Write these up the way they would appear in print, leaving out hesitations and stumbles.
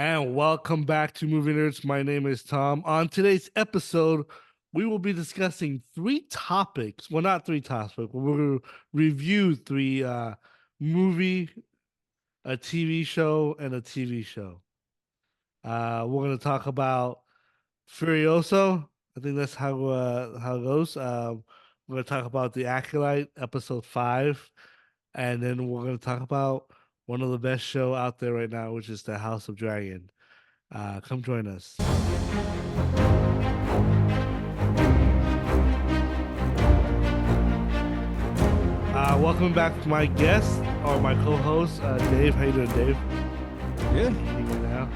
And welcome back to Movie Nerds. My name is Tom. On today's episode, we will be discussing three topics. Well, not three topics, but we're going to review three movie, a TV show, and a TV show. We're going to talk about Furiosa. I think that's how it goes. We're going to talk about the Acolyte, episode 5, and then we're going to talk about one of the best show out there right now, which is the House of Dragon. Come join us. Welcome back to my guest or my co-host, Dave. How you doing, Dave? Good. Eating right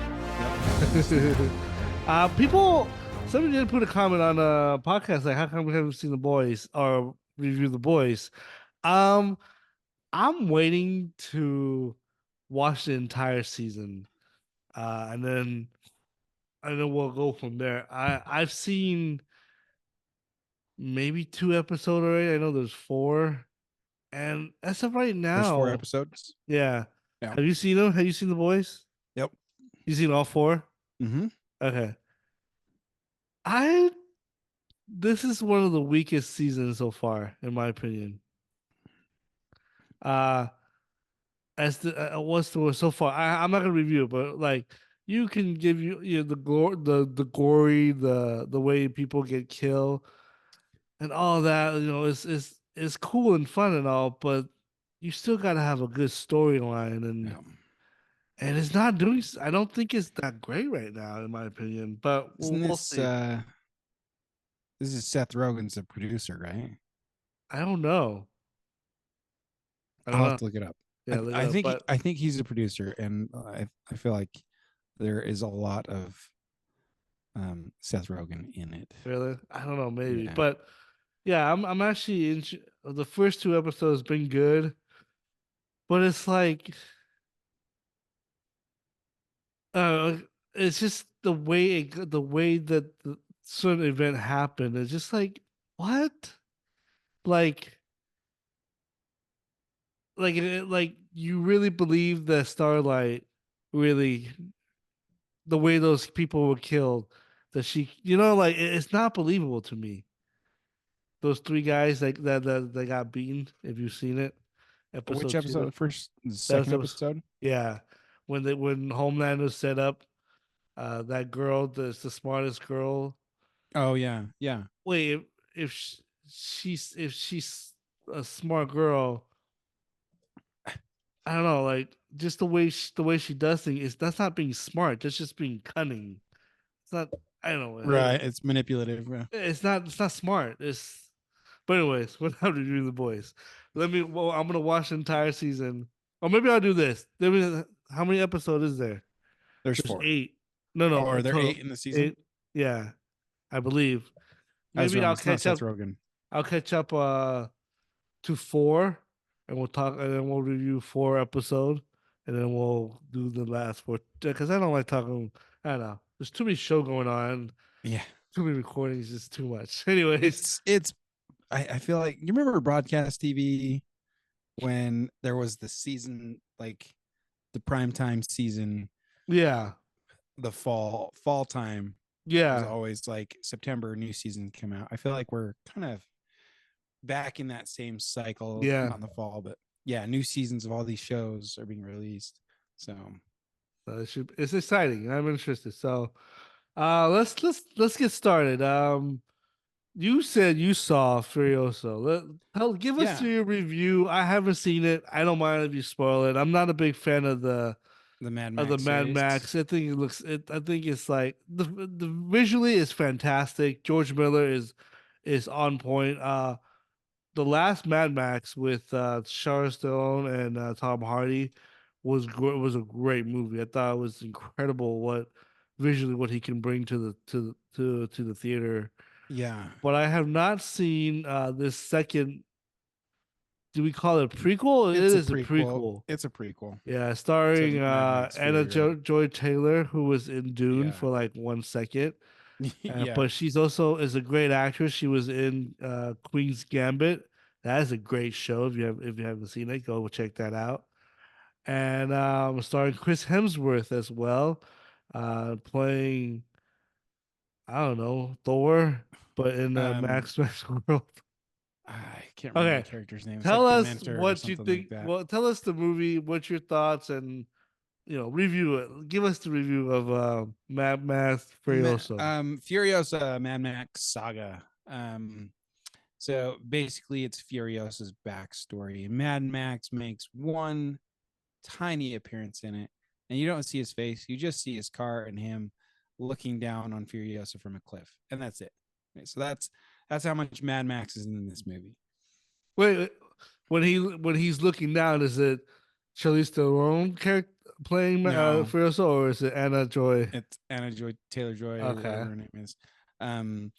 Yep. now. Somebody did put a comment on a podcast like, "How come we haven't seen the boys or review the boys?" Um, I'm waiting to watch the entire season, and then we'll go from there. I've seen maybe 2 episodes already. I know there's four. And as of right There's four now, episodes. yeah. Yeah. Have you seen them? Have you seen the boys? Yep. You seen all four? Mm-hmm. Okay. I This is one of the weakest seasons so far, in my opinion. Uh as the what's the so far. I'm not gonna review it, but like you can give you know the gory, the way people get killed and all that, it's cool and fun and all, but you still gotta have a good storyline Yeah. and it's not doing. I don't think it's that great right now, in my opinion. But Isn't we'll this see. this is Seth Rogen's the producer, right? I don't know. I don't I'll have know. to look it up. Yeah, look it I up. think But I think he's a producer, and I feel like there is a lot of Seth Rogen in it. really, I don't know. Maybe. Yeah. But yeah, I'm actually in. The first 2 episodes been good, but it's like, uh, it's just the way that the certain event happened. It's just like what, like. Like you really believe that Starlight really the way those people were killed, that she, like it's not believable to me. Those three guys like that got beaten. If you've seen it, Which episode two. episode? First, the That was second episode. episode? Yeah, when Homelander set up that girl, that's the smartest girl. Oh yeah, yeah. Wait, if she's a smart girl, I don't know, like just the way she does things is that's not being smart. That's just being cunning. It's not. I don't know. Right. It's manipulative. Yeah. It's not smart. It's but anyways, we're not reviewing the boys. Well, I'm gonna watch the entire season. Or maybe I'll do this. How many episodes is there? There's There's four. eight. No, Oh, no, a are there total 8 in the season? eight. Yeah, I believe. I was Maybe wrong. I'll It's not catch Seth up. Rogen. I'll catch up to four, and then we'll review 4 episodes, and then we'll do the last four. Because I don't like talking. I don't know. There's too many show going on. Yeah. Too many recordings is too much. Anyways, It's I feel like you remember broadcast TV when there was the season, like the primetime season, yeah, the fall time was yeah, always like September, new season come out. I feel like we're kind of back in that same cycle, yeah. not in the fall, but yeah, new seasons of all these shows are being released. So So it's exciting. I'm interested. So, let's get started. You said you saw Furiosa. Give us yeah, your review. I haven't seen it. I don't mind if you spoil it. I'm not a big fan of the Mad the Max Mad series. Max. I think it looks. I think it's like the visually is fantastic. George Miller is on point. The last Mad Max with Charlize Theron and Tom Hardy was a great movie. I thought it was incredible what visually what he can bring to the theater. Yeah, But I have not seen this second. Do we call it a prequel? It it's a is a prequel. prequel. It's a prequel Yeah, to starring Mad Max Anna Fury Road. Joy Taylor, who was in Dune Yeah, for like 1 second. yeah, But she's also is a great actress. She was in Queen's Gambit. That is a great show. If you haven't seen it, go check that out. And starring Chris Hemsworth as well. playing, I don't know, Thor, but in the Um, Max world. I can't remember the Okay, character's name. It's tell like the us mentor or what you something like think. that. Well, tell us the movie. What's your thoughts and review it. Give us the review of Mad Max Furiosa. Furiosa Mad Max Saga. So basically, it's Furiosa's backstory. Mad Max makes one tiny appearance in it, and you don't see his face. You just see his car and him looking down on Furiosa from a cliff, and that's it. Okay, so that's how much Mad Max is in this movie. Wait, when he's looking down, is it Charlize Theron character playing No, Furiosa, or is it Anna Joy? it's Anna Joy Taylor Joy, whatever Okay, her name is. Um,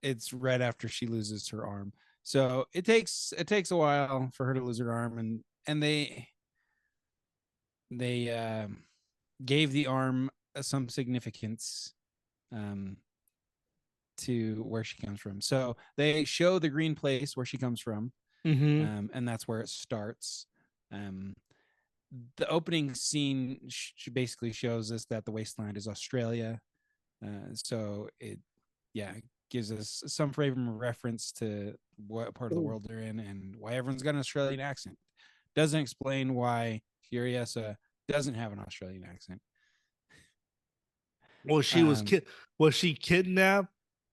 it's right after she loses her arm. So it takes a while for her to lose her arm, and they gave the arm some significance um, to where she comes from. So they show the green place where she comes from, mm-hmm. and that's where it starts. Um, the opening scene basically shows us that the wasteland is Australia. So it, yeah, gives us some frame of reference to what part of the world they're in and why everyone's got an Australian accent. Doesn't explain why Furiosa doesn't have an Australian accent. Well, Um, was she kidnapped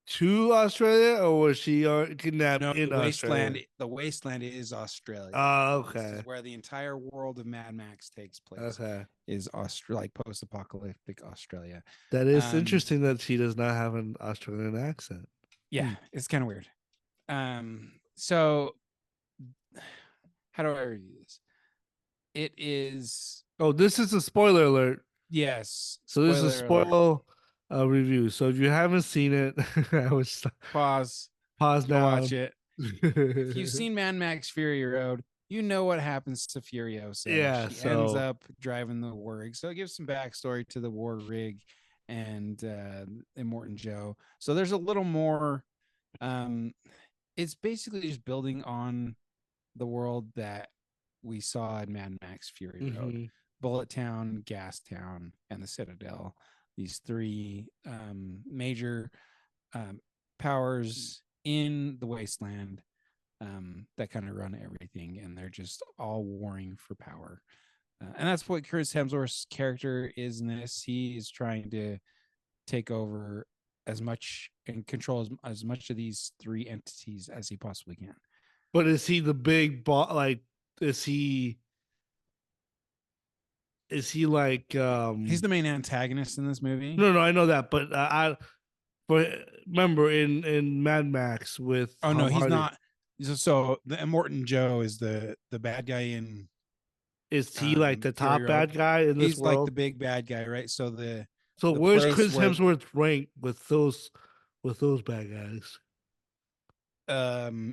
to Australia, or was she kidnapped no, in Australia? the wasteland is Australia. Oh, This is okay, where the entire world of Mad Max takes place. okay. Is like post-apocalyptic Australia. That is Um, interesting that she does not have an Australian accent. yeah, Hmm. it's kind of weird. So how do I review this? It is, Oh, this is a spoiler alert. yes, So this is a spoiler alert. spoil review. So if you haven't seen it, I would Pause, pause go now. watch it. If you've seen Mad Max Fury Road, you know what happens to Furiosa. Yeah. She ends So up driving the Warrig. So it gives some backstory to the Warrig and Immortan Joe. So there's a little more. Um, it's basically just building on the world that we saw in Mad Max Fury Road. hmm Bullet Town, Gas Town, and the Citadel. These three major um, powers in the wasteland that kind of run everything, and they're just all warring for power. And that's what Chris Hemsworth's character is in this. He is trying to take over as much and control as much of these three entities as he possibly can. but is he the big boss? Like, is he? Is he like? He's the main antagonist in this movie. No, no, I know that, but but remember in Mad Max with Oh no, Tom he's Hardy, not. So the Immortan Joe is the bad guy in is he like the Fury top Road. bad guy in this He's like the world? big bad guy, right? So So the where's place Chris where Hemsworth ranked with those bad guys?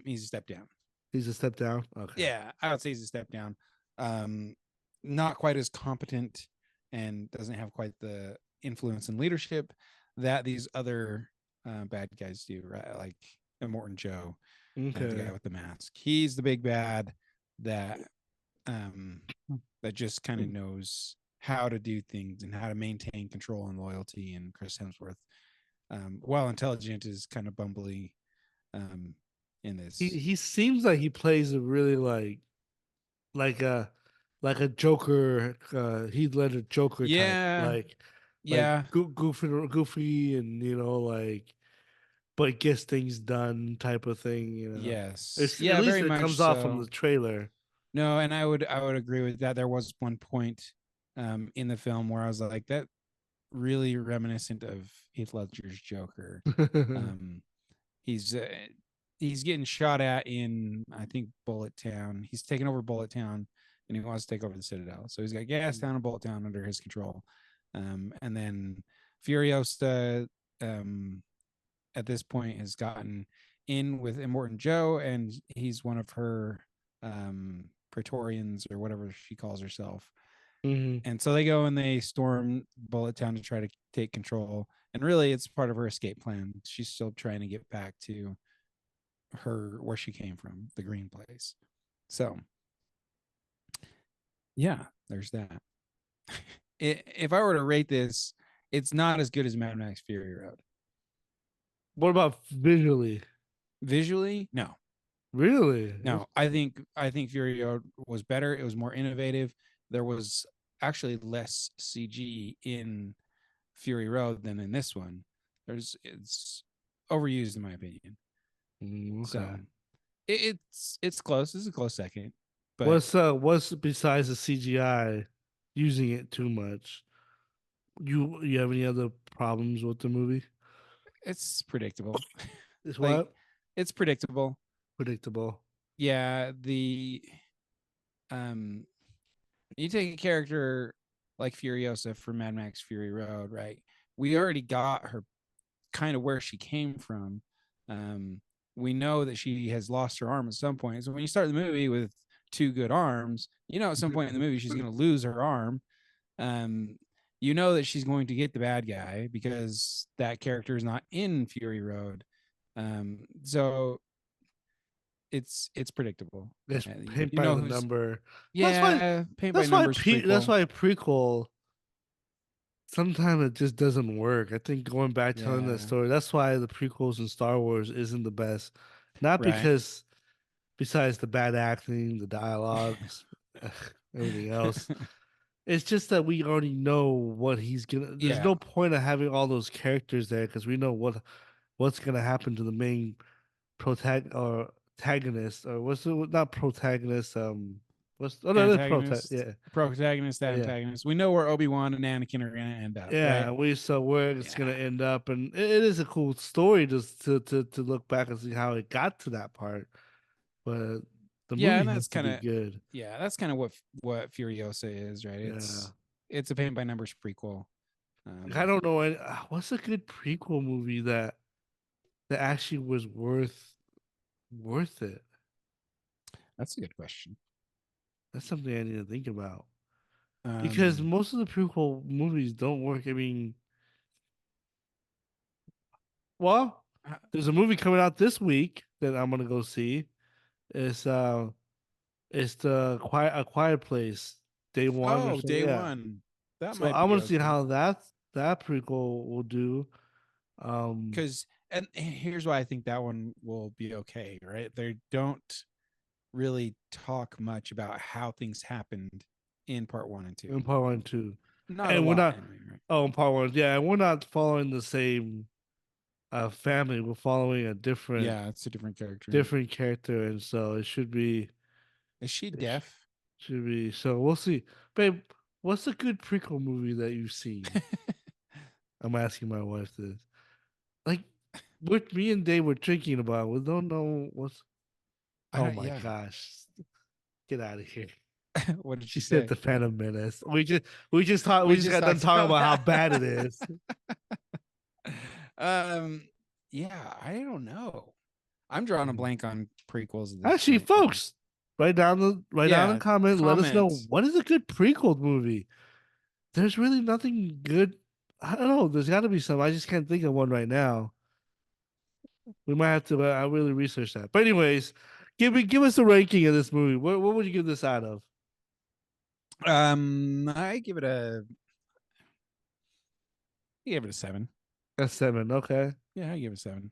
he's a step down. He's a step down. Okay. Yeah, I would say he's a step down. Um, not quite as competent and doesn't have quite the influence and leadership that these other bad guys do, right? Like Immortan Joe, the guy Okay. with the mask. He's the big bad that um, that just kind of knows how to do things and how to maintain control and loyalty. And Chris Hemsworth, while intelligent, is kind of bumbly um, in this. He seems like he plays a really like a like a Joker, Heath Ledger Joker type, Yeah, like yeah, goofy, and but gets things done type of thing. yes, It's at yeah, least very it much comes off from the so. trailer. No, and I would agree with that. There was one point in the film where I was like, that really reminiscent of Heath Ledger's Joker. Um, he's uh, he's getting shot at in, I think, Bullet Town. He's taking over Bullet Town, and he wants to take over the Citadel. So he's got Gas Town and Bullet Town under his control. And then Furiosa, at this point, has gotten in with Immortan Joe, and he's one of her Praetorians or whatever she calls herself. Mhm. And so they go and they storm Bullet Town to try to take control. And really, it's part of her escape plan. She's still trying to get back to her where she came from, the green place. So, yeah, there's that. If I were to rate this It's not as good as Mad Max Fury Road. What about visually? Visually, no. Really? No, I think Fury Road was better. It was more innovative. There was actually less CG in Fury Road than in this one. It's overused in my opinion. Okay. So it's close. It's a close second, but What's besides the CGI using it too much? You have any other problems with the movie? it's predictable. Is Like what? it's predictable. Predictable. Yeah, the um you take a character like Furiosa from Mad Max Fury Road, right? We already got her kind of where she came from. Um, we know that she has lost her arm at some point. So when you start the movie with two good arms, you know at some point in the movie she's going to lose her arm. Um, you know that she's going to get the bad guy because that character is not in Fury Road. So it's predictable. It's paint You by know the who's number. That's why. yeah, paint by numbers That's prequel. why prequel sometimes it just doesn't work. I think going back telling that Yeah, story. That's why the prequels in Star Wars isn't the best. Not right. because besides the bad acting, the dialogues, everything else. It's just that we already know what he's gonna. There's Yeah, no point of having all those characters there because we know what's gonna happen to the main protagonist or what's the not protagonist what's oh no that's antagonist, protagonist, yeah antagonist. We know where Obi-Wan and Anakin are going to end up, right? yeah we so where it's gonna Yeah. end up and it is a cool story just to look back and see how it got to that part but the Yeah, movie and has that's to kind be of good yeah, that's kind of what Furiosa is, right? yeah It's a paint by numbers prequel. like, I don't know what's a good prequel movie that actually was worth it. That's a good question. That's something I need to think about because Um most of the prequel movies don't work. I mean, well, uh, there's a movie coming out this week that I'm gonna go see. It's uh, it's the Quiet Place Day One or oh, something. day Yeah. one. That So might I be want to see okay. how that prequel will do. Um, Cuz and here's why I think that one will be okay, right? They don't really talk much about how things happened in part 1 and 2. in part one too, Not a and we're lot not. anyway, right? Oh, in part one, yeah, and we're not following the same family. We're following a Yeah, it's a different character. different character, and so Is she it sh- deaf? should be. So we'll see, babe. What's a good prequel movie that you've seen? I'm asking my wife this. Like, what me and Dave were drinking about, we don't know what's. I Oh don't my yeah. gosh, get out of here! What did She she said say? the Phantom Menace. We We just just got done talked talking about about how that. bad it is. um yeah, I don't know. I'm drawing a Mm. blank on prequels at this Actually, point. folks, write down a Yeah, comment. Let us know comment. what is a good prequel movie. There's really nothing good. I don't know. There's got to be some. I just can't think of one right now. We might have to. I really research that. But anyways, give us a ranking of this movie. What would you give this out of? I give it a 7. A seven. Okay. Yeah, I give it a 7.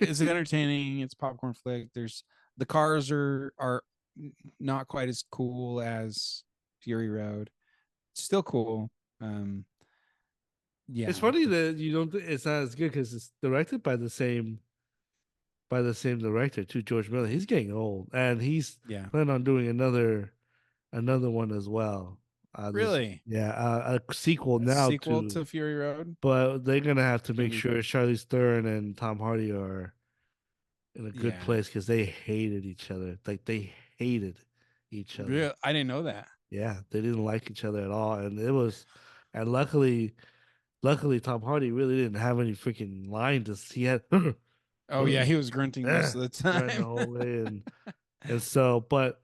It's entertaining, it's popcorn flick. There's the cars are not quite as cool as Fury Road. It's still cool. Um It's yeah, funny that you don't. It's not as good because it's directed by the same director too, George Miller. He's getting old, and he's yeah. planning on doing another one as well. This Really? yeah, a sequel A now sequel to, to Fury Road? but they're gonna have to Gonna make be sure Charlize Theron and Tom Hardy are in a good yeah. place because they hated each other. Like they hated each other. Real I didn't know that. Yeah, they didn't like each other at all, and and luckily Tom Hardy really didn't have any freaking lines. He had Oh yeah, he was grunting most of the right the time. whole way, and so, but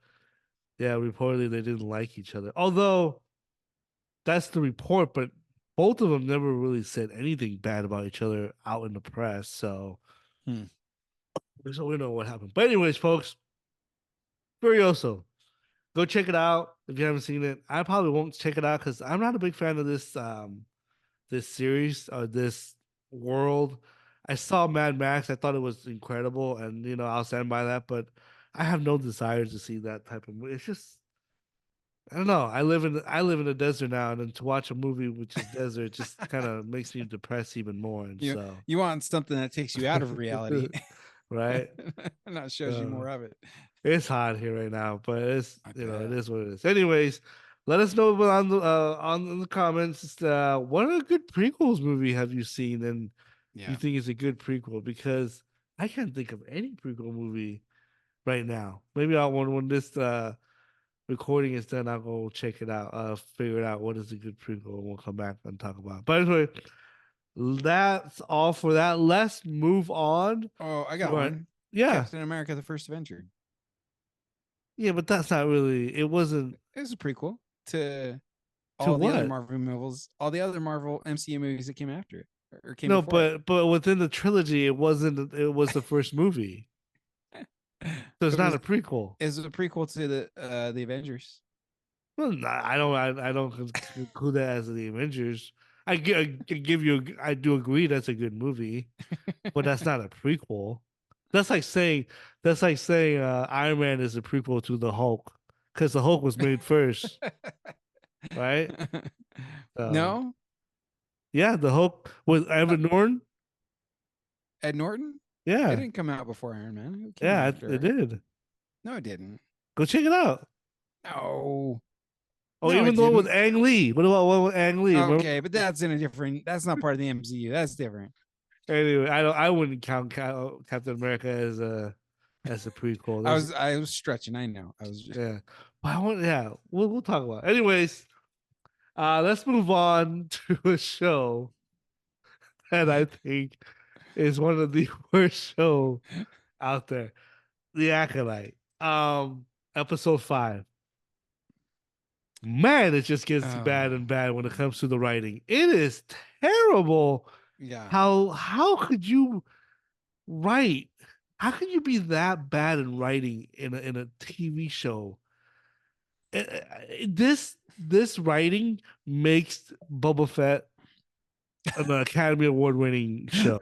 yeah, reportedly they didn't like each other. Although that's the report, but both of them never really said anything bad about each other out in the press. Hmm. So we know what happened. But anyways, folks, Furioso, go check it out if you haven't seen it. I probably won't check it out because I'm not a big fan of this this series or this world. I saw Mad Max. I thought it was incredible, and I'll stand by that. But I have no desire to see that type of movie. It's just I don't know. I live in the desert now, and then to watch a movie which is desert just kind of makes me depressed even more. And You so, you want something that takes you out of reality, right? and not shows you Uh, more of it. it's hot here right now, but it's I it bet. is what it is. Anyways, let us know on the comments. What a good prequels movie have you seen, and you Yeah. think is a good prequel? Because I can't think of any prequel movie right now. Maybe I'll when this recording is done, I'll go check it out. Figure it out what is a good prequel, and we'll come back and talk about it. But anyway, that's all for that. Let's move on Oh, I got to our one. yeah. Captain America: The First Avenger. Yeah, but that's not really it wasn't It's a prequel to to all the other what? Marvel movies, all the other Marvel MCU movies that came after it or came No, before it. but within the trilogy it wasn't it was the first movie. So it's It not was a prequel. it was a prequel to the Avengers. Well, I don't conclude that as the Avengers. I give you I do agree that's a good movie, but that's not a prequel. That's like saying Iron Man is a prequel to the Hulk because the Hulk was made first, right? So No, yeah, the Hulk with uh, Edward Norton. Ed Norton. It Yeah, didn't come out before Iron Man. It came yeah, it after. did. No, it didn't. Go check it out. No, Oh, no, it even the one with didn't. Ang Lee. What about one with Ang Lee? Remember? Okay, but that's in a different. That's not part of the MCU. That's different. Anyway, I wouldn't count Captain America as a prequel. There's I was stretching. I know. I was just. yeah, but yeah, we'll talk about it. Anyways, let's move on to a show that I think is one of the worst show out there, The Acolyte. Episode 5. Man, it just gets bad Oh, and bad when it comes to the writing. It is terrible. yeah. How could you write? How can you be that bad in writing in a TV show? This writing makes Boba Fett an Academy Award winning show.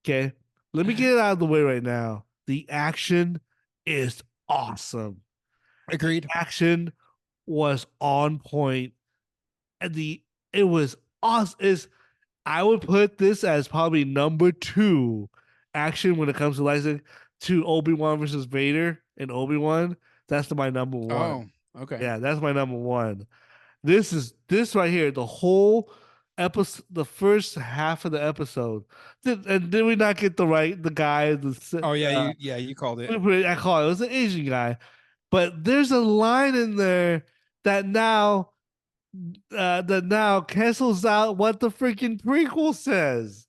Okay, let me get it out of the way right now. The action is awesome. Agreed. Action was on point, and it was awesome. Is I would put this as probably number 2 action when it comes to licensing to Obi-Wan versus Vader and Obi-Wan. That's my number Oh, one. okay. Yeah, that's my number one. This right here, the whole episode, the first half of the episode. And did we not get the guy, Oh yeah, you called it. I call it was an Asian guy. But there's a line in there that now cancels out what the freaking prequel says.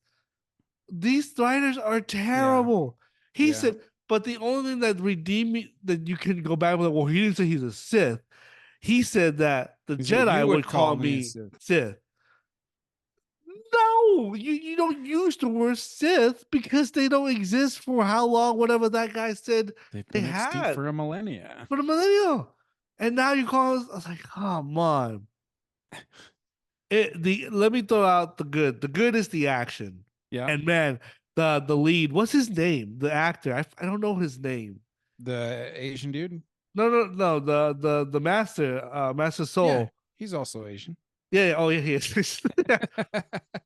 These writers are Yeah, terrible. He yeah. said, but the only thing that redeemed me that you can go back with, well, he didn't say he's a Sith. He said that the He said Jedi you would would call call me a me Sith. Sith. No, you don't use the word Sith because they don't exist for how long, whatever that guy said They've they been extinct had for a millennia. for the millennial. And now you call us, I was like, come on. Let me throw out the good. The good is the action. Yeah. And man, the lead, what's his name? The actor. I don't know his name. The Asian dude. No. The master, Master Yeah, Soul. he's also Asian. Yeah, oh yeah, he is.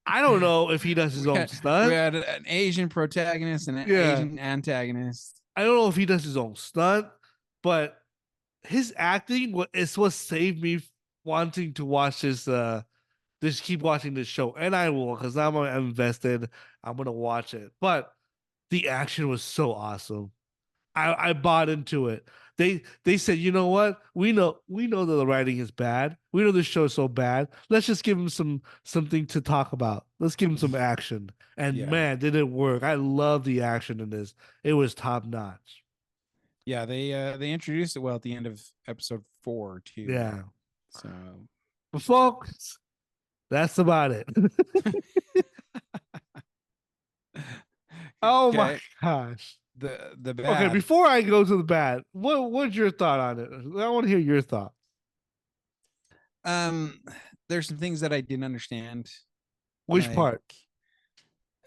I don't know if he does his own We stunt. had an Asian protagonist and an Yeah. Asian antagonist. I don't know if he does his own stunt, but his acting is what saved me wanting to watch this just keep watching this show. And I will, because I'm invested. I'm gonna watch it. But the action was so awesome. I bought into it. They said, you know what? We know that the writing is bad. We know this show is so bad. Let's just give him something to talk about. Let's give him some action. And Yeah, man, did it work. I love the action in this. It was top notch. yeah. They introduced it well at the end of episode 4 too. Yeah. So But folks, that's about it. Oh my okay, gosh. the Okay, bad. before I go to the bad, what's your thought on it? I want to hear your thoughts. Um, there's some things that I didn't understand. Which Like, part?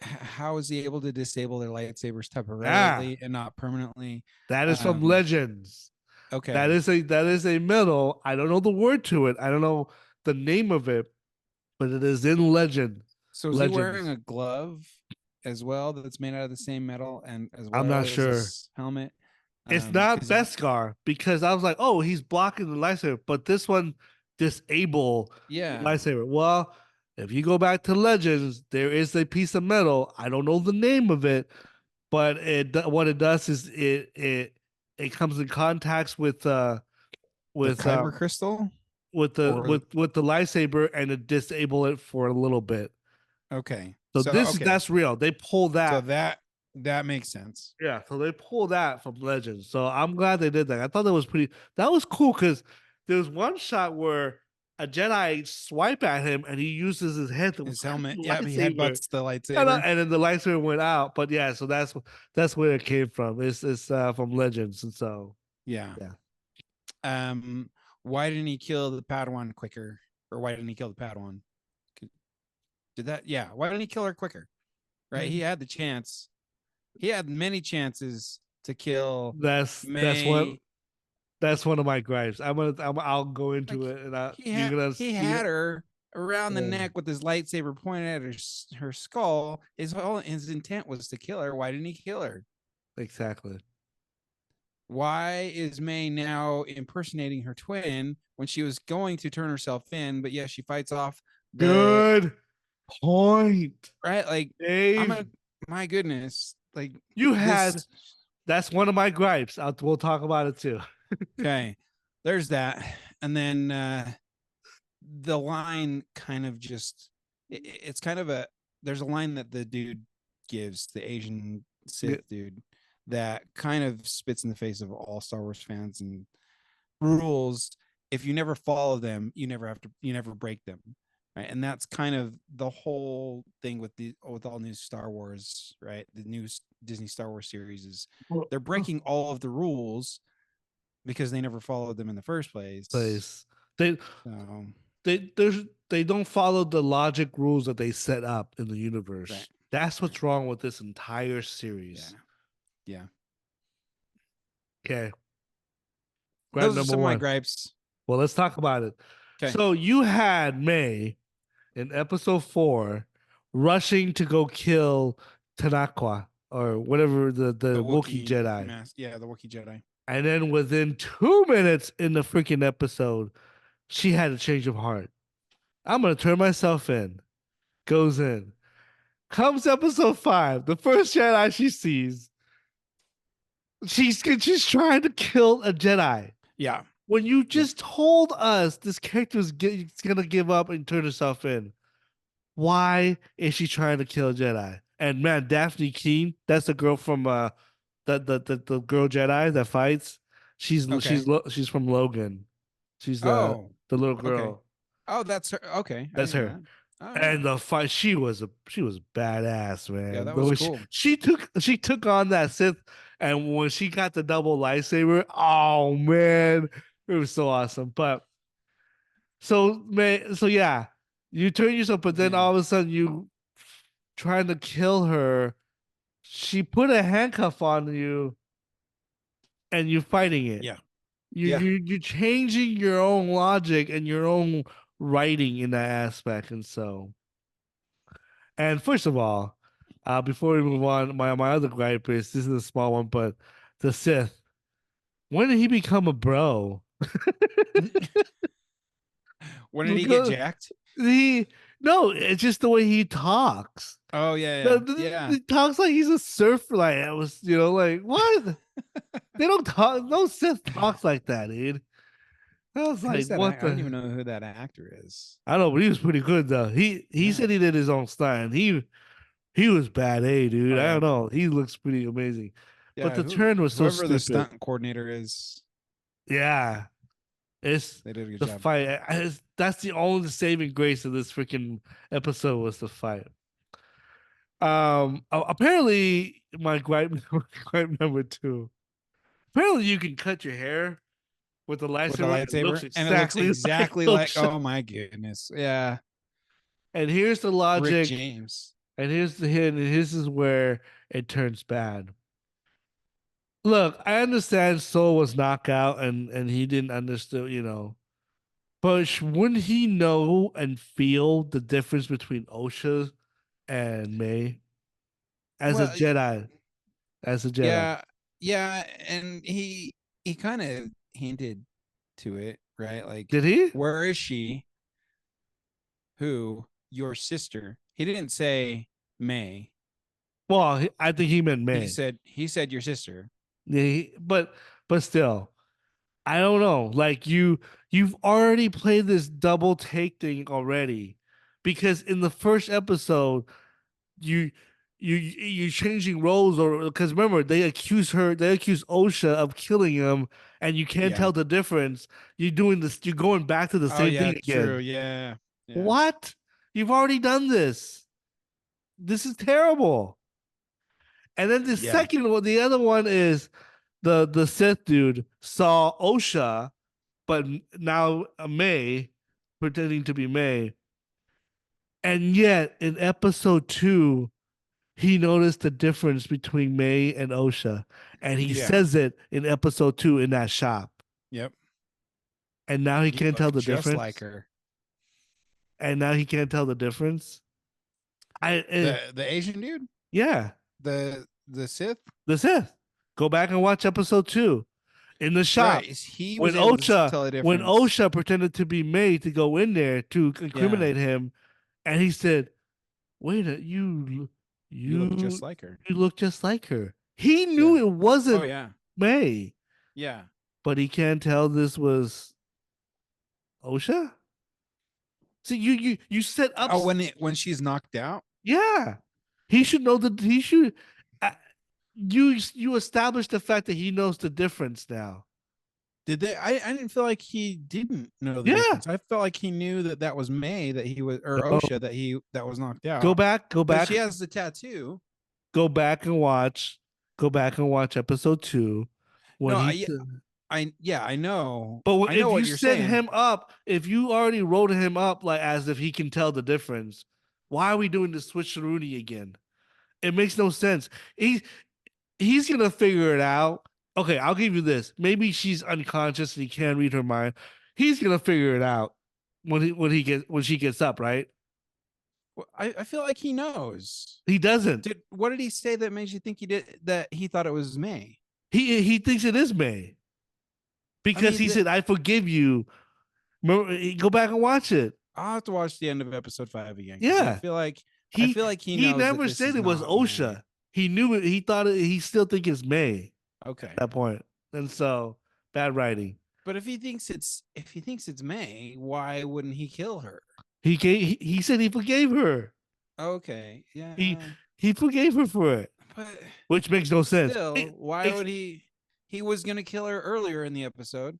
how is he able to disable their lightsabers Ah, temporarily and not permanently? that is from Um, Legends. okay. That is a medal. I don't know the word to it. I don't know the name of it, but it is in So is he wearing Legends. a glove as well that's made out of the same metal and as I'm well not as sure. his helmet? It's not Because if Beskar because I was like, oh, he's blocking the lightsaber, but this one disable the yeah, lightsaber. Well, if you go back to Legends, there is a piece of metal. I don't know the name of it, but what it does is it comes in contacts the with kyber crystal or with the lightsaber and it disable it for a little bit. okay. So So okay. that's real. They pull So that. that makes sense. Yeah, so they pull that from Legends. So I'm glad they did that. I thought that was pretty. That was cool because there was one shot where a Jedi swipe at him and he uses his head to His helmet, yeah, he lightsaber, headbutts the lightsaber. and then the lightsaber went out. But yeah, so that's where it came from. It's from Legends, and so Yeah. yeah. Um, why didn't he kill the Padawan quicker? Or why didn't he kill the Padawan? Did that? Yeah. Why didn't he kill her quicker? Right. He had the chance. He had many chances to kill That's what May. that's one of my gripes. I'll go Like into it, and he you had gonna her around the yeah, neck with his lightsaber pointed at her skull. His intent was to kill her. Why didn't he kill her? exactly. Why is May now impersonating her twin when she was going to turn herself in? But yeah, she fights off the Good point, right. Like I'm a Dave. my goodness. Like You this. had That's one of my gripes. We'll talk about it too. Okay, there's that, and then the line kind of just it's kind of a there's a line that the dude gives the Asian Yeah. Sith dude that kind of spits in the face of all Star Wars fans and rules. If you never follow them, you never break them, right? And that's kind of the whole thing with all new Star Wars, right? The new Disney Star Wars series is they're breaking all of the rules because they never followed them in the first place. Place. They So there's they don't follow the logic rules that they set up in the right, universe. That's right, what's wrong with this entire yeah, series. yeah. Okay, gripe Those are number some of my one. gripes. Well, let's talk about it. Okay, So you had May in episode 4 rushing to go kill Tanakwa or whatever the the Wookiee Wookiee Jedi. mask, yeah, the Wookiee Jedi. And then within 2 minutes in the freaking episode, she had a change of heart. I'm gonna turn myself in. Goes in. Comes episode 5. The first Jedi she sees, she's trying to kill a Jedi. Yeah, When you yeah. just told us this character is gonna give up and turn herself in, why is she trying to kill a Jedi? And man, Daphne Keene, that's the girl from the girl Jedi that fights. Okay. She's from Logan. She's Oh, the little okay. girl. Oh, that's her. Okay, I That's didn't know her. that. Oh yeah, And the fight, she was badass, yeah, man. that The was way cool. she took on that Sith, and when she got the double lightsaber, oh man, it was so awesome. But so man, so yeah, you turn yourself, but then Man, all of a sudden you trying to kill her. She put a handcuff on you, and you're fighting it. yeah, yeah. You're changing your own logic and your own writing in that aspect, and so. And first of all, before we move on, my other gripe is this is a small one, but the Sith. When did he become a bro? When did he get Because jacked? he no, it's just the way he talks. Oh yeah, yeah, He talks like he's a surfer. Like I was, like what? They don't talk. No Sith talks like that, dude. I was yeah. like, Who's that? what I don't even the? know who that actor is. I don't know, but he was pretty good though. He Yeah. said he did his own style. And he was bad, dude. Oh I yeah, don't know. He looks pretty amazing, but yeah. the turn was so Whoever the stupid. stunt coordinator is, Yeah, it's they did a good the job. fight. That's the only saving grace of this freaking episode was the fight. Apparently, my gripe, gripe number two. Apparently, you can cut your hair with the with the lightsaber. It looks lightsaber, and it looks exactly like exactly like, Osha. oh my goodness, yeah, And here's the Rick logic, James. and here's the hint, and this is where it turns bad. Look, I understand Soul was knocked out and he didn't understand, but wouldn't he know and feel the difference between Osha and May as a Well, Jedi? As a Jedi, yeah, yeah, and he kind of hinted to it, right? Like, did he? where is she? Who? Your sister. He didn't say May. Well, I think he meant May. He said your sister. Yeah, but still, I don't know. Like you've already played this double take thing already, because in the first episode, you you changing roles, or because remember they accuse Osha of killing him, and you can't Yeah. tell the difference. You're doing this. You're going back to the Oh same yeah, thing true. again. Yeah. Yeah. What? You've already done this. This is terrible. And then the Yeah. second one, the other one is the Sith dude saw Osha, but now May, pretending to be May, and yet in episode 2, he noticed the difference between May and Osha, and he Yeah. says it in episode 2 in that shop, Yep. and now he You can't tell look the just like difference. her. And now he can't tell the difference. The Asian dude? Yeah, The Sith? the Sith. Go back and watch episode 2 in the Right. shop. He when was able to Osha tell a when difference. Osha pretended to be May to go in there to Yeah. incriminate him, and he said, "Wait a You look just you like her. you look just like her." He knew Yeah. it Oh wasn't yeah. May, Yeah. but he can't tell this was Osha. See, you set up. Oh, when she's knocked out? Yeah, he should know that he should. Uh, you establish the fact that he knows the difference now. Did they? I didn't feel like he didn't know the Yeah. difference. I felt like he knew that that was May that he was, or No. Osha that was knocked Go out. back. Go But back. she has the tattoo. Go back and watch. Go back and watch episode 2 when No, he. I know. But I know if what you you're set saying. him up, if you already wrote him up like as if he can tell the difference, why are we doing the switcheroonie again? It makes no sense. He's gonna figure it out. Okay, I'll give you this. Maybe she's unconscious and he can't read her mind. He's gonna figure it out when she gets up, right? I feel like he knows. He doesn't. What did he say that makes you think he thought it was May? He thinks it is May I because mean, he said, "I forgive you." Remember, go back and watch it. I'll have to watch the end of episode 5 again. Yeah, I he feel like he he knows that never this said is it was not May. Osha. He knew it. He thought it. He still think it's May Okay. at that point. And so bad writing. But if he thinks it's May, why wouldn't he kill her? He said he forgave her. Okay. Yeah. He forgave her for it, But which makes no sense. still, why would he? He was gonna kill her earlier in the episode. Why would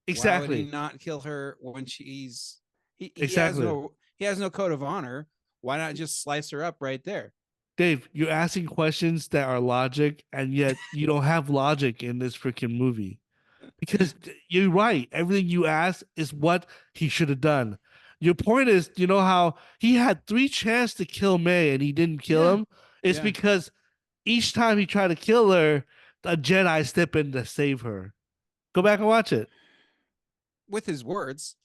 he Exactly. not kill her when she's he Exactly. he has no code of honor? Why not just slice her up right there? Dave, you're asking questions that are logic, and yet you don't have logic in this freaking movie. Because you're right. Everything you ask is what he should have done. Your point is, you know how he had 3 chances to kill May and he didn't kill Yeah. him? It's Yeah. because each time he tried to kill her, a Jedi step in to save her. Go back and watch it. With his words.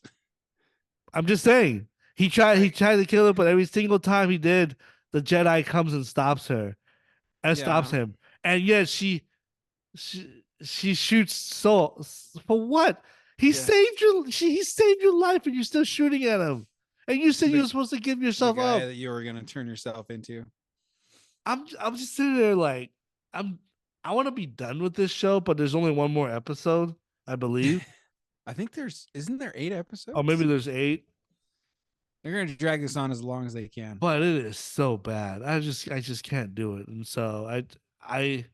I'm just saying. He tried to kill her, but every single time he did, the Jedi comes and stops her. And stops Yeah. him. And yet she shoots Soul for what? He Yeah. saved he saved your life, and you're still shooting at him. And you said you The- were supposed to give The yourself guy up. that you were gonna turn yourself into. I'm just sitting there like I want to be done with this show, but there's only one more episode, I believe. I think isn't there 8 episodes? Or maybe there's 8. They're gonna drag this on as long as they can. But it is so bad. I just can't do it. And so I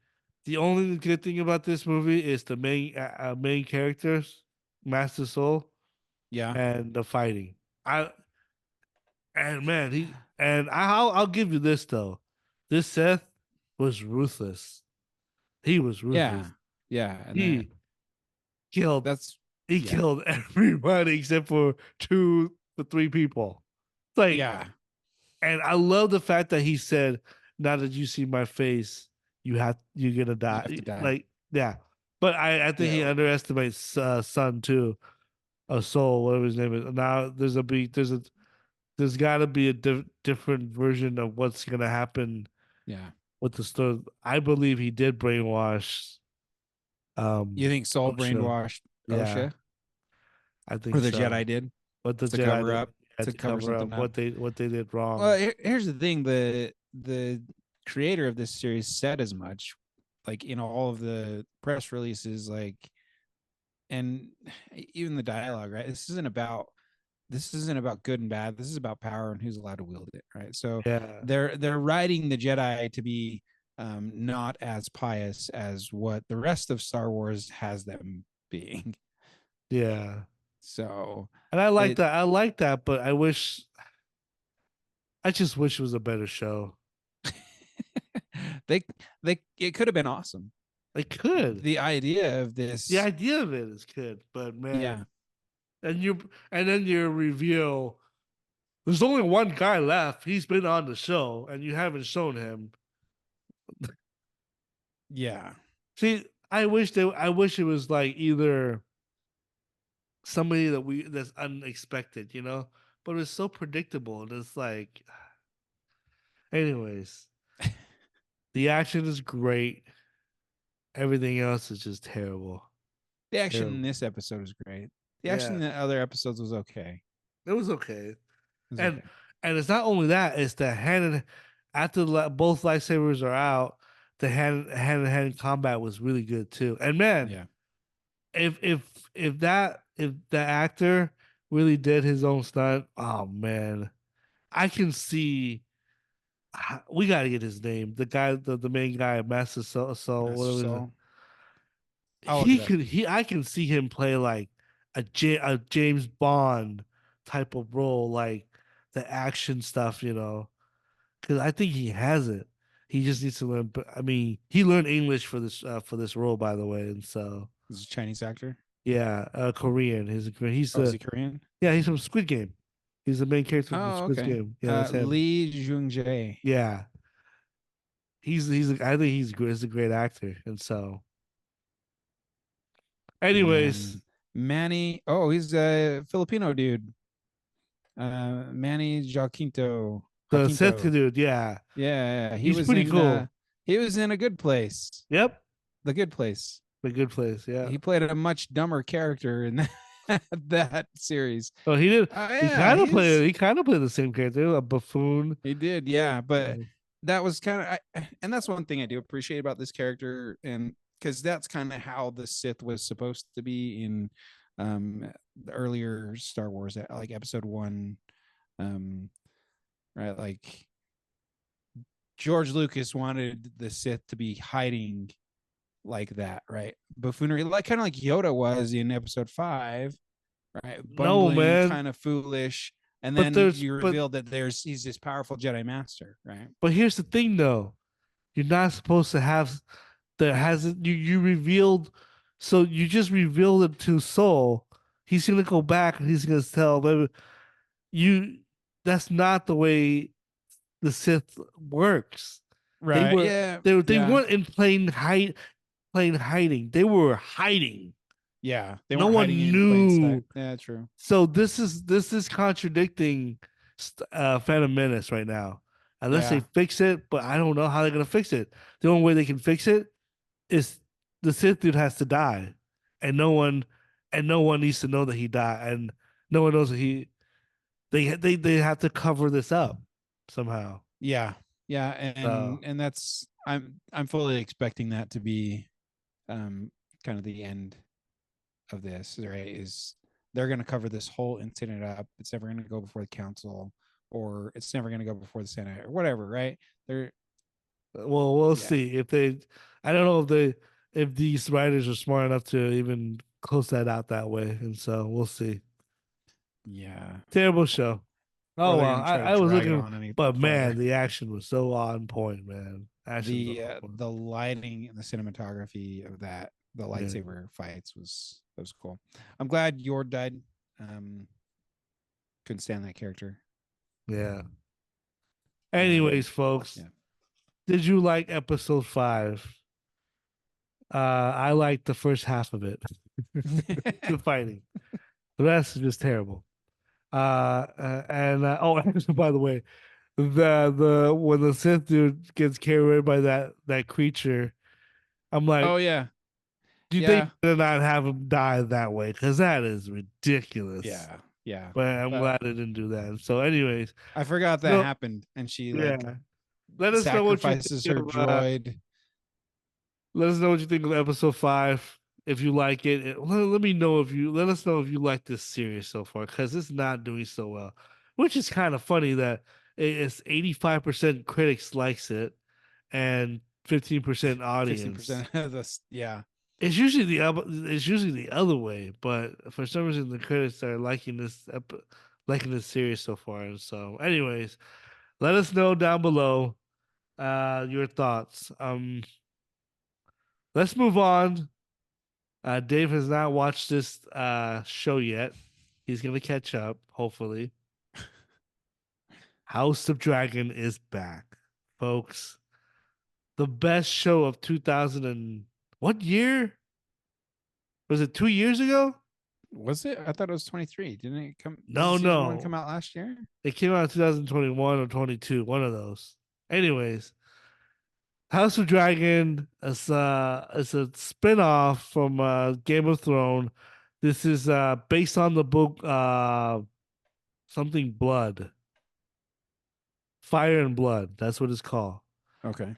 the only good thing about this movie is the main characters, Master Soul, Yeah. and the fighting. I'll give you this though. This Seth was ruthless. He was ruthless. Yeah. Yeah. And He killed that's He Yeah. killed everybody except for two or three people. It's like, Yeah. and I love the fact that he said, "Now that you see my face, you're gonna You have to die." die. Like, yeah. But I think he Yeah. underestimates Son too, a Soul, whatever his name is. Now there's got to be a different version of what's gonna happen Yeah. with the story. I believe he did brainwash You think Soul Osha. brainwashed Yeah, Osha, I or think the so. Jedi did What the to Jedi cover did, up had to to cover cover up something up? what they did wrong. Well, here's the thing: the creator of this series said as much, like in all of the press releases, like, and even the dialogue. Right? This isn't about good and bad. This is about power and who's allowed to wield it. Right? So Yeah, they're writing the Jedi to be not as pious as what the rest of Star Wars has them being. yeah. So And I like it that. I like that, but I just wish it was a better show. they it could have been awesome. It could. The idea of The this, idea of it is good, but man, yeah, and then your reveal. There's only one guy left. He's been on the show, and you haven't shown him. yeah, See, I wish it was like either somebody that's unexpected, you know. But it's so predictable, and it's like, anyways, the action is great. Everything else is just terrible. the action in Terrible. this episode was great. The action in Yeah, the other episodes was okay. it was okay. It was And okay. it's not only that, it's the after both lightsabers are out, the hand to hand combat was really good too. And man, Yeah, if the actor really did his own stunt, oh man, I can see. We got to get his name. The guy, the main guy, Master Master whatever. Soul. I'll look it up. I can see him play like a James Bond type of role, like the action stuff, you know. Because I think he has it. He just needs to learn. But I mean, he learned English for this role, by the way, and so This is a Chinese actor. yeah, Korean. Oh, is he Korean? Yeah, he's from Squid Game. He's the main character from Oh, Squid okay. Game. Yeah, that's him. Lee Jung Jae. Yeah, I think he's a great actor, and so anyways, And Manny. Oh, he's a Filipino dude. Manny Jacinto. the Sith Jacinto. dude, yeah, Yeah, he's pretty cool. he was in A Good Place. Yep, The Good Place. the good place. Yeah. He played a much dumber character in that series. Oh, he did. Yeah, he's He kind of played the same character, a buffoon. he did. Yeah, but Yeah. that was kind of, and that's one thing I do appreciate about this character, and because that's kind of how the Sith was supposed to be in the earlier Star Wars, like Episode 1, um, right? Like George Lucas wanted the Sith to be hiding like that, right? Buffoonery, like kind of like Yoda was in Episode 5, right? No, Bumbling, man. kind of foolish, and But then there's you reveal that he's this powerful Jedi Master, right? but here's the thing though. You're not supposed to have there hasn't you revealed so you just revealed it to Soul. He's gonna go back and he's gonna tell them you that's not the way the Sith works. They Right. were Yeah. they Yeah. weren't in plain hiding. They were hiding. Yeah. They No weren't hiding one in plain sight. knew. Yeah, true. So this is contradicting Phantom Menace right now. Unless they Yeah. fix it, but I don't know how they're gonna fix it. The only way they can fix it is the Sith dude has to die, and no one needs to know that he died, and no one knows that they have to cover this up somehow. Yeah. Yeah. So And that's I'm fully expecting that to be kind of the end of this, right? Is they're gonna cover this whole incident up. It's never gonna go before the council, or it's never gonna go before the Senate or whatever, right? They're well, we'll yeah. see if they. I don't know if these writers are smart enough to even close that out that way, and so we'll see. Yeah. Terrible show. Or Oh they're well, gonna try to I was drag it looking, on any but man, farther. the action was so on point, man. Action was on point. The lighting and the cinematography of that the Yeah. lightsaber fights was cool. I'm glad Yor died. Couldn't stand that character. Yeah. Anyways, folks, yeah. did you like episode 5? I liked the first half of it. The fighting. The rest is just terrible. Oh, actually, by the way, the when the Sith dude gets carried away by that creature, I'm like, Oh yeah. do you think they not have him die that way? Because that is ridiculous. Yeah. Yeah. But I'm glad they didn't do that. So, anyways, I forgot that happened, and she like let us know what you sacrifices think her of, droid. let us know what you think of episode 5. If you like it, let me know if you let us know if you like this series so far, because it's not doing so well. Which is kind of funny that it's 85% critics likes it and 15% audience. 50% of this, yeah. It's usually the other way, but for some reason the critics are liking this series so far. And so, anyways, let us know down below your thoughts. Let's move on. Dave has not watched this show yet. He's gonna catch up, hopefully. House of Dragon is back, folks. The best show of 2000 and what year? Was it 2 years ago? Was it? I thought it was 23. Didn't it come? No, season no. 1 come out last year? It came out in 2021 or 22, one of those. Anyways, House of Dragon is a spin-off from Game of Thrones. This is based on the book something Blood. Fire and Blood. That's what it's called. Okay.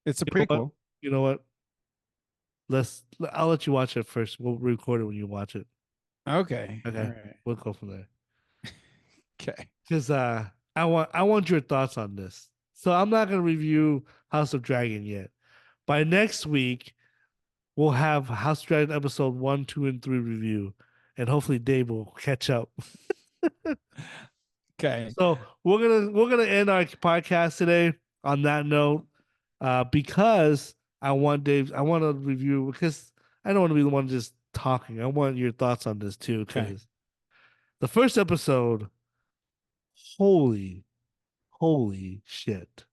It's a prequel. You know what? I'll let you watch it first. We'll record it when you watch it. Okay. Okay. All right. We'll go from there. Okay. Because I want your thoughts on this. So I'm not gonna review House of Dragon yet. By next week, we'll have House of Dragon episode 1, 2, and 3 review, and hopefully Dave will catch up. Okay. So we're gonna end our podcast today on that note, because I want to review, because I don't want to be the one just talking. I want your thoughts on this too, because the first episode, holy shit!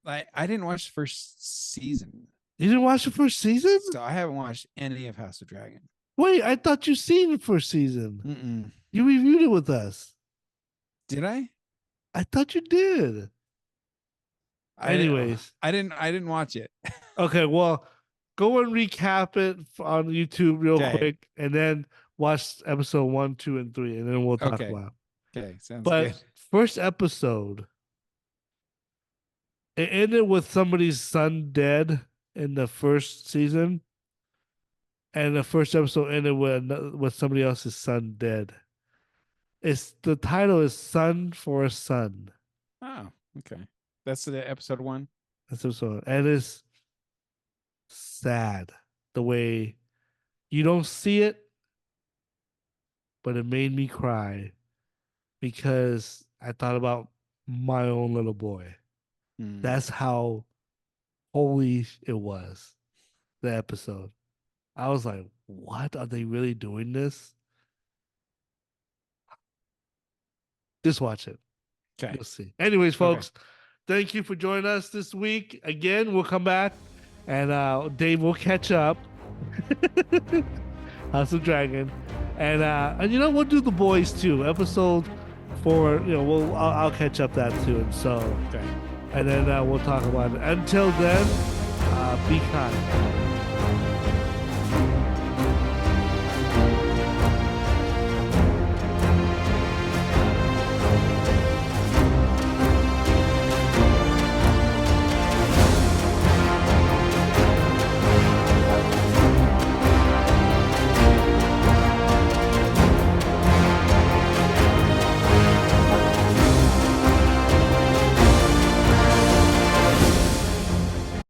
I didn't watch the first season. You didn't watch the first season? So I haven't watched any of House of Dragon. Wait, I thought you seen the first season. Mm-mm. You reviewed it with us. Did I? I thought you did. Anyways, I didn't watch it. Okay, well, go and recap it on YouTube real quick, and then watch episode 1, 2, and 3, and then we'll talk about it. Okay, sounds But good. first episode, it ended with somebody's son dead in the first season, and the first episode ended with somebody else's son dead. The title is Son for a Son. Oh, okay. That's the episode 1. That's episode, and it's sad the way you don't see it, but it made me cry because I thought about my own little boy. That's how holy it was, the episode. I was like, what? Are they really doing this? Just watch it. Okay. You'll see. Anyways, folks, thank you for joining us this week. Again, we'll come back and Dave will catch up. House of Dragon. And we'll do the boys too. Episode 4, I'll catch up that too. And so, and then we'll talk about it. Until then, be kind.